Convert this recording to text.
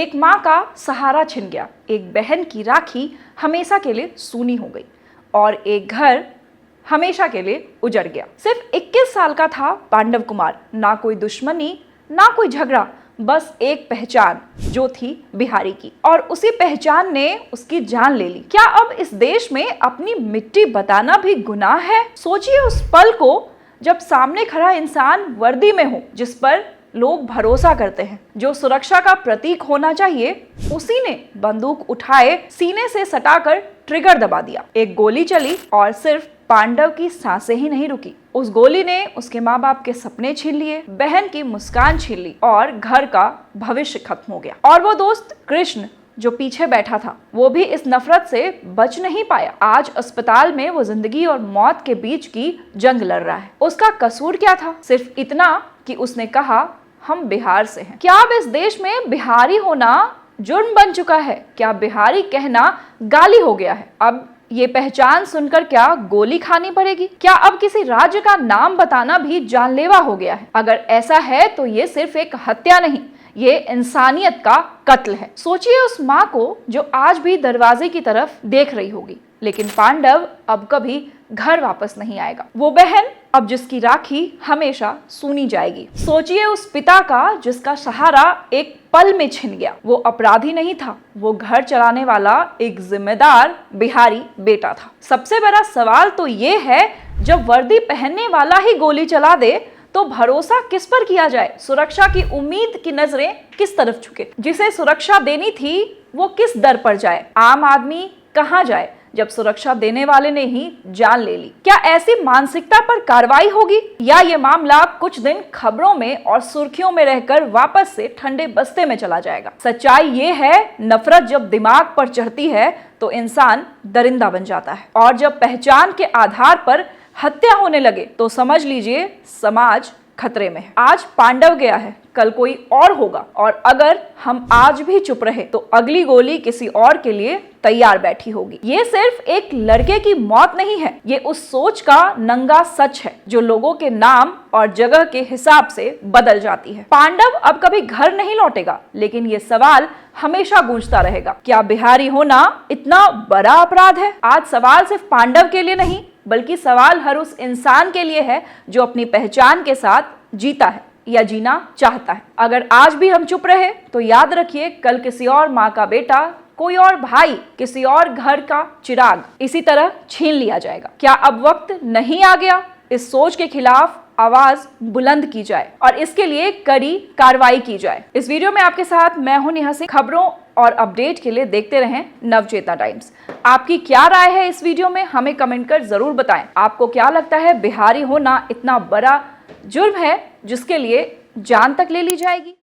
एक माँ का सहारा छिन गया, एक बहन की राखी हमेशा के लिए सूनी हो गई और एक घर हमेशा के लिए उजड़ गया। सिर्फ 21 साल का था पांडव कुमार। ना कोई दुश्मनी, ना कोई झगड़ा, बस एक पहचान जो थी बिहारी की, और उसी पहचान ने उसकी जान ले ली। क्या अब इस देश में अपनी मिट्टी बताना भी गुनाह है? सोचिए उस पल को जब सामने खड़ा इंसान वर्दी में हो, जिस पर लोग भरोसा करते हैं, जो सुरक्षा का प्रतीक होना चाहिए, उसी ने बंदूक उठाए सीने से सटाकर ट्रिगर दबा दिया। एक गोली चली और सिर्फ पांडव की सांसें ही नहीं रुकी, उस गोली ने उसके माँ बाप के सपने छीन लिए, बहन की मुस्कान छीन ली और घर का भविष्य खत्म हो गया। और वो दोस्त कृष्ण जो पीछे बैठा था, वो भी इस नफरत से बच नहीं पाया। आज अस्पताल में वो जिंदगी और मौत के बीच की जंग लड़ रहा है। उसका कसूर क्या था? सिर्फ इतना कि उसने कहा, हम बिहार से हैं। क्या अब इस देश में बिहारी होना जुर्म बन चुका है? क्या बिहारी कहना गाली हो गया है? अब ये पहचान सुनकर क्या गोली खानी पड़ेगी? क्या अब किसी राज्य का नाम बताना भी जानलेवा हो गया है? अगर ऐसा है तो ये सिर्फ एक हत्या नहीं, ये इंसानियत का कत्ल है। सोचिए उस माँ को जो आज भी दरवाजे की तरफ देख रही होगी, लेकिन पांडव अब कभी घर वापस नहीं आएगा। वो बहन अब जिसकी राखी हमेशा सूनी जाएगी। सोचिए उस पिता का जिसका सहारा एक पल में छिन गया। वो अपराधी नहीं था, वो घर चलाने वाला एक जिम्मेदार बिहारी बेटा था। सबसे बड़ा सवाल तो ये है, जब वर्दी पहनने वाला ही गोली चला दे तो भरोसा किस पर किया जाए? सुरक्षा की उम्मीद की नजरें किस तरफ झुके? जिसे सुरक्षा देनी थी वो किस दर पर जाए? आम आदमी कहां जाए जब सुरक्षा देने वाले ने ही जान ले ली? क्या ऐसी मानसिकता पर कार्रवाई होगी, या ये मामला कुछ दिन खबरों में और सुर्खियों में रहकर वापस से ठंडे बस्ते में चला जाएगा? सच्चाई ये है, नफरत जब दिमाग पर चढ़ती है तो इंसान दरिंदा बन जाता है, और जब पहचान के आधार पर हत्या होने लगे तो समझ लीजिए समाज खतरे में है। आज पांडव गया है, कल कोई और होगा, और अगर हम आज भी चुप रहे तो अगली गोली किसी और के लिए तैयार बैठी होगी। ये सिर्फ एक लड़के की मौत नहीं है, ये उस सोच का नंगा सच है जो लोगों के नाम और जगह के हिसाब से बदल जाती है। पांडव अब कभी घर नहीं लौटेगा, लेकिन ये सवाल हमेशा गूंजता रहेगा, क्या बिहारी होना इतना बड़ा अपराध है? आज सवाल सिर्फ पांडव के लिए नहीं, बल्कि सवाल हर उस इंसान के लिए है जो अपनी पहचान के साथ जीता है या जीना चाहता है। अगर आज भी हम चुप रहे तो याद रखिए, कल किसी और माँ का बेटा, कोई और भाई, किसी और घर का चिराग इसी तरह छीन लिया जाएगा। क्या अब वक्त नहीं आ गया इस सोच के खिलाफ आवाज बुलंद की जाए और इसके लिए कड़ी कार्रवाई की जाए? इस वीडियो में आपके साथ मैं हूं नेहा सिंह। खबरों और अपडेट के लिए देखते रहें नवचेतना टाइम्स। आपकी क्या राय है इस वीडियो में, हमें कमेंट कर जरूर बताएं। आपको क्या लगता है, बिहारी होना इतना बड़ा जुर्म है जिसके लिए जान तक ले ली जाएगी?